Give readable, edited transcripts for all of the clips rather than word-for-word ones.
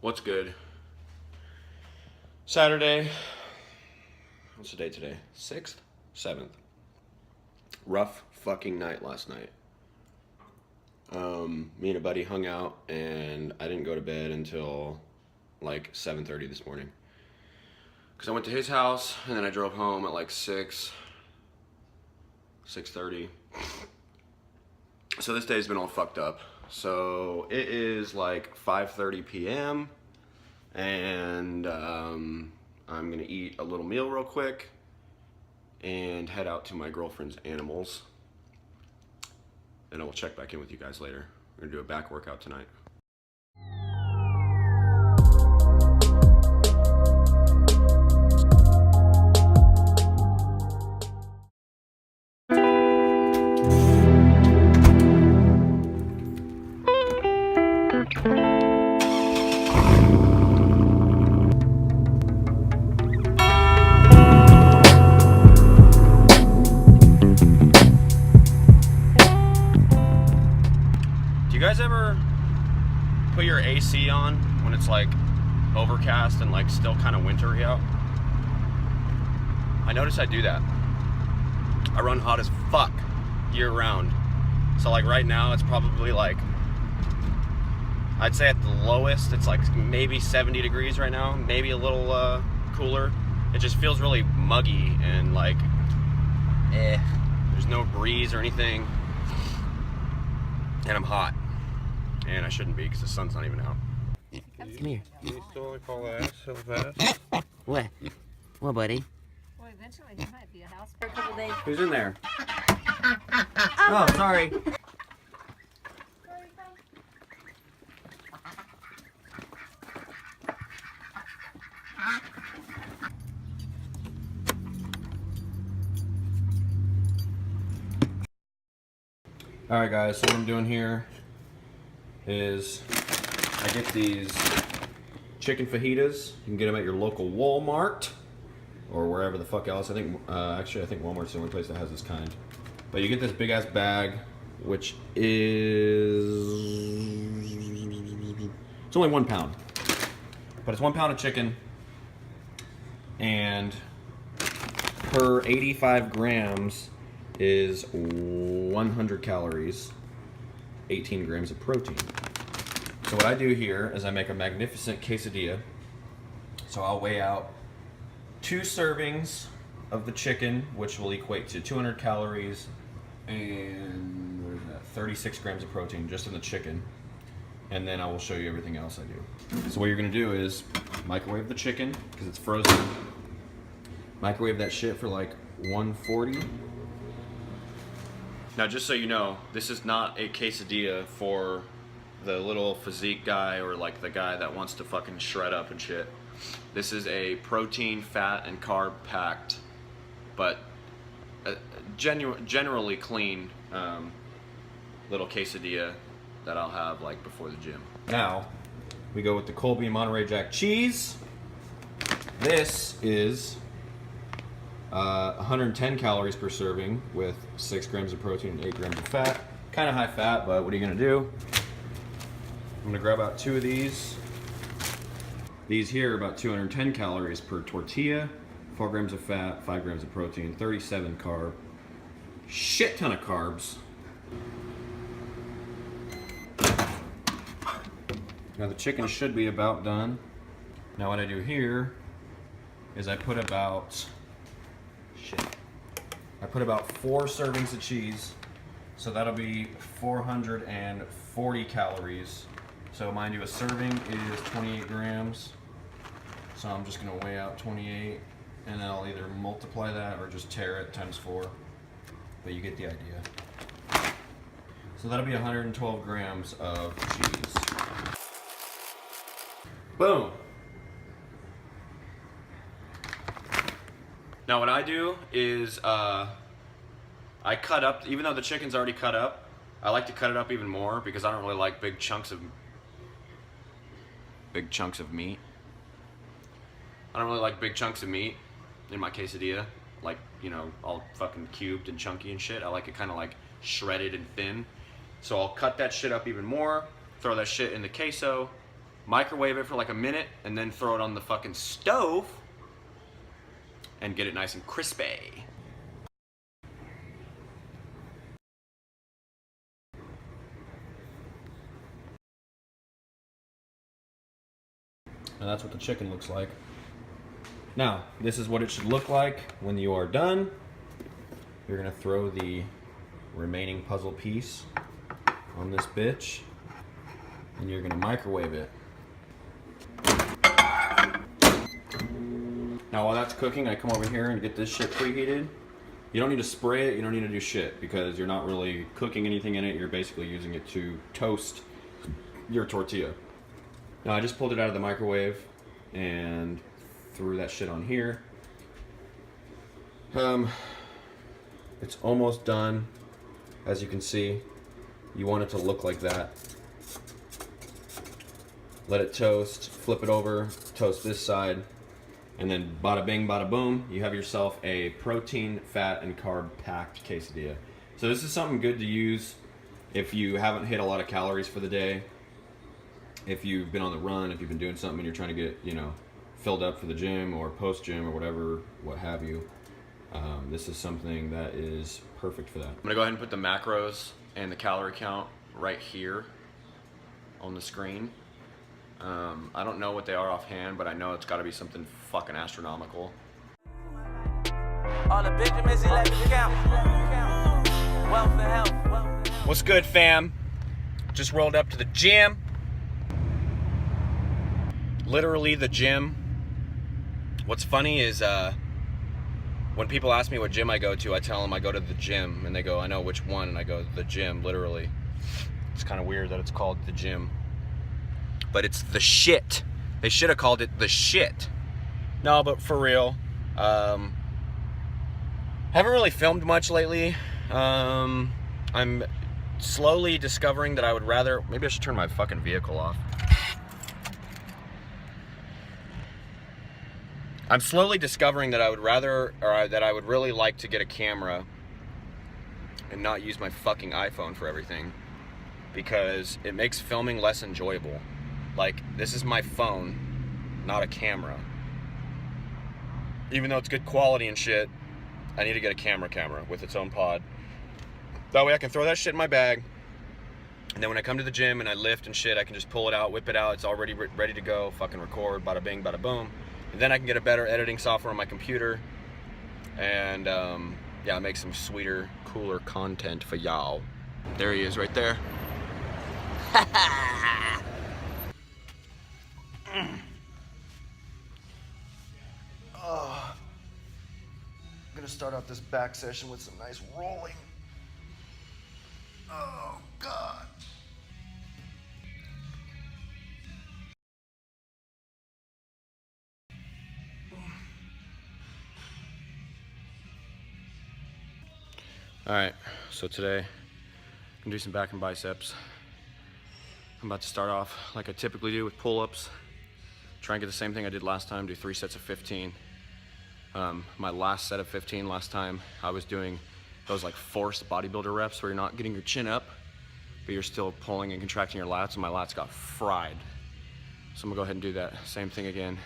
What's good? Saturday. What's the date today? 6th? 7th. Rough fucking night last night. Me and a buddy hung out and I didn't go to bed until like 7:30 this morning. Cause I went to his house and then I drove home at like 6:30. So this day's been all fucked up. So it is like 5:30 p.m. and I'm gonna eat a little meal real quick and head out to my girlfriend's animals. Then I will check back in with you guys later. We're gonna do a back workout tonight. Do you guys ever put your AC on when it's like overcast and like still kind of wintry out? I notice I do that. I run hot as fuck year round. So like right now it's probably like, I'd say at the lowest it's like maybe 70 degrees right now, maybe a little cooler. It just feels really muggy and like there's no breeze or anything, and I'm hot. And I shouldn't be because the sun's not even out. Come here. You still like all that so fast? What? What, buddy? Well, eventually he might be a house for a couple days. Who's in there? Oh, sorry. Alright guys, so what I'm doing here is I get these chicken fajitas. You can get them at your local Walmart or wherever the fuck else. I think actually I think Walmart's the only place that has this kind. But you get this big ass bag, which is, it's only 1 pound, but it's 1 pound of chicken, and per 85 grams is 100 calories, 18 grams of protein. So what I do here is I make a magnificent quesadilla. So I'll weigh out 2 servings of the chicken, which will equate to 200 calories and what is that, 36 grams of protein just in the chicken. And then I will show you everything else I do. So what you're gonna do is microwave the chicken, because it's frozen. Microwave that shit for like 140. Now, just so you know, this is not a quesadilla for the little physique guy or like the guy that wants to fucking shred up and shit. This is a protein, fat, and carb packed, but generally clean little quesadilla that I'll have like before the gym. Now, we go with the Colby Monterey Jack cheese. This is 110 calories per serving with 6 grams of protein and 8 grams of fat. Kind of high fat, but what are you gonna do? I'm gonna grab out 2 of these. These here are about 210 calories per tortilla, 4 grams of fat, 5 grams of protein, 37 carb. Shit ton of carbs. Now the chicken should be about done. Now what I do here is I put about 4 servings of cheese, so that'll be 440 calories. So mind you, a serving is 28 grams, so I'm just gonna weigh out 28, and then I'll either multiply that or just tear it times 4, but you get the idea. So that'll be 112 grams of cheese. Boom. Now what I do is I cut up, even though the chicken's already cut up, I like to cut it up even more because I don't really like big chunks of meat. I don't really like big chunks of meat in my quesadilla, like, you know, all fucking cubed and chunky and shit. I like it kind of like shredded and thin. So I'll cut that shit up even more, throw that shit in the queso, microwave it for like a minute, and then throw it on the fucking stove and get it nice and crispy. And that's what the chicken looks like. Now, this is what it should look like when you are done. You're gonna throw the remaining puzzle piece on this bitch, and you're gonna microwave it. Now while that's cooking, I come over here and get this shit preheated. You don't need to spray it, you don't need to do shit, because you're not really cooking anything in it, you're basically using it to toast your tortilla. Now I just pulled it out of the microwave and threw that shit on here. It's almost done. As you can see, you want it to look like that. Let it toast, flip it over, toast this side, and then bada bing, bada boom, you have yourself a protein, fat, and carb packed quesadilla. So this is something good to use if you haven't hit a lot of calories for the day, if you've been on the run, if you've been doing something and you're trying to get, you know, filled up for the gym or post gym or whatever, what have you. This is something that is perfect for that. I'm gonna go ahead and put the macros and the calorie count right here on the screen. I don't know what they are offhand, but I know it's gotta be something fucking astronomical. All the Benjamins, 11 count. Wealth and health. What's good, fam? Just rolled up to the gym. Literally the gym. What's funny is when people ask me what gym I go to, I tell them I go to the gym, and they go, I know which one, and I go, the gym, literally. It's kind of weird that it's called the gym. But it's the shit. They should have called it the shit. No, but for real. Haven't really filmed much lately. I'm slowly discovering that I would rather, maybe I should turn my fucking vehicle off. I'm slowly discovering that I would rather, or that I would really like to get a camera and not use my fucking iPhone for everything, because it makes filming less enjoyable. Like, this is my phone, not a camera. Even though it's good quality and shit, I need to get a camera with its own pod. That way I can throw that shit in my bag, and then when I come to the gym and I lift and shit, I can just pull it out, whip it out, it's already ready to go, fucking record, bada bing, bada boom. And then I can get a better editing software on my computer, and yeah, make some sweeter, cooler content for y'all. There he is right there. Oh, I'm gonna start out this back session with some nice rolling. Oh, God. All right, so today I'm gonna do some back and biceps. I'm about to start off like I typically do with pull-ups. Try and get the same thing I did last time, do 3 sets of 15. My last set of 15 last time, I was doing those like forced bodybuilder reps where you're not getting your chin up, but you're still pulling and contracting your lats, and my lats got fried. So I'm gonna go ahead and do that same thing again.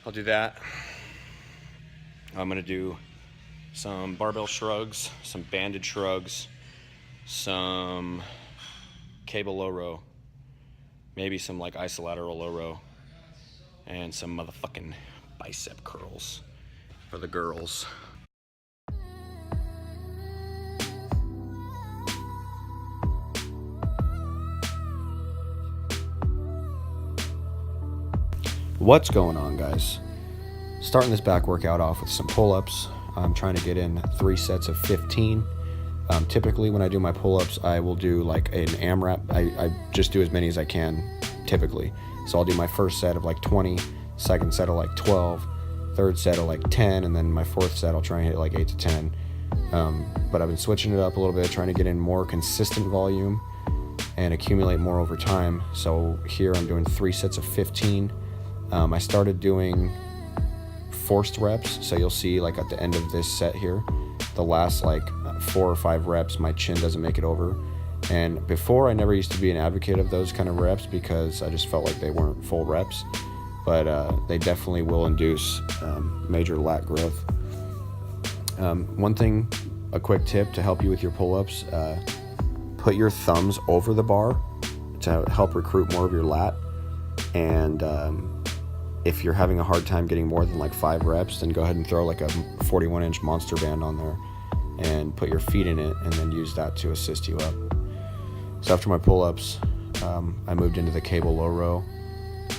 I'll do that. I'm gonna do some barbell shrugs, some banded shrugs, some cable low row, maybe some like isolateral low row, and some motherfucking bicep curls for the girls. What's going on, guys? Starting this back workout off with some pull-ups. I'm trying to get in 3 sets of 15. Typically when I do my pull-ups, I will do like an AMRAP. I just do as many as I can typically. So I'll do my first set of like 20, second set of like 12, third set of like 10, and then my fourth set I'll try and hit like 8 to 10. But I've been switching it up a little bit, trying to get in more consistent volume and accumulate more over time. So here I'm doing 3 sets of 15. I started doing forced reps, so you'll see like at the end of this set here, the last like 4 or 5 reps my chin doesn't make it over, And before, I never used to be an advocate of those kind of reps because I just felt like they weren't full reps, but they definitely will induce major lat growth. One thing, a quick tip to help you with your pull-ups, put your thumbs over the bar to help recruit more of your lat. And if you're having a hard time getting more than like 5 reps, then go ahead and throw like a 41-inch monster band on there and put your feet in it, and then use that to assist you up. So after my pull-ups, I moved into the cable low row.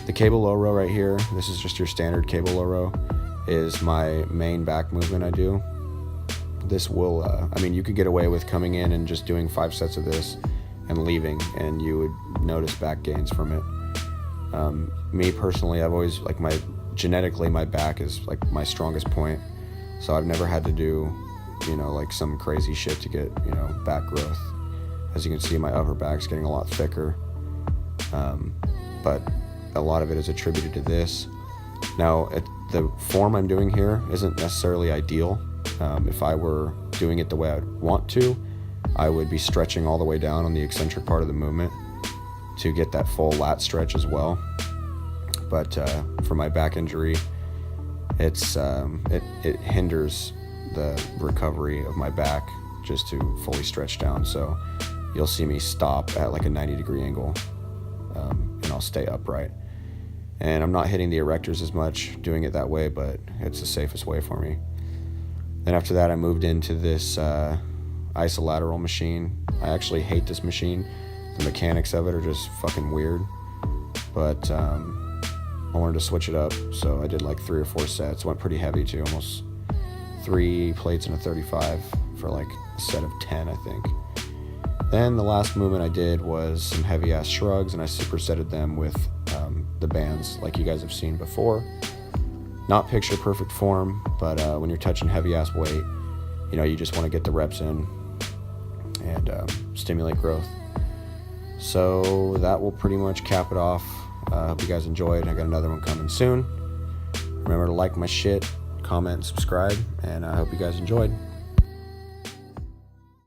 The cable low row right here, this is just your standard cable low row, is my main back movement I do. This will, I mean, you could get away with coming in and just doing 5 sets of this and leaving, and you would notice back gains from it. Me personally, I've always, like, genetically my back is like my strongest point, so I've never had to do, you know, like some crazy shit to get, you know, back growth. As you can see, my upper back's getting a lot thicker, but a lot of it is attributed to this. Now, the form I'm doing here isn't necessarily ideal. If I were doing it the way I'd want to, I would be stretching all the way down on the eccentric part of the movement to get that full lat stretch as well. But for my back injury, it hinders the recovery of my back just to fully stretch down. So you'll see me stop at like a 90-degree angle, and I'll stay upright. And I'm not hitting the erectors as much doing it that way, but it's the safest way for me. Then after that, I moved into this isolateral machine. I actually hate this machine. The mechanics of it are just fucking weird, but I wanted to switch it up, so I did like 3 or 4 sets. Went pretty heavy too, almost 3 plates and a 35 for like a set of 10, I think. Then the last movement I did was some heavy ass shrugs, and I supersetted them with the bands like you guys have seen before. Not picture perfect form, but when you're touching heavy ass weight, you know, you just want to get the reps in and stimulate growth. So that will pretty much cap it off. I hope you guys enjoyed. I got another one coming soon. Remember to like my shit, comment, subscribe, and I hope you guys enjoyed.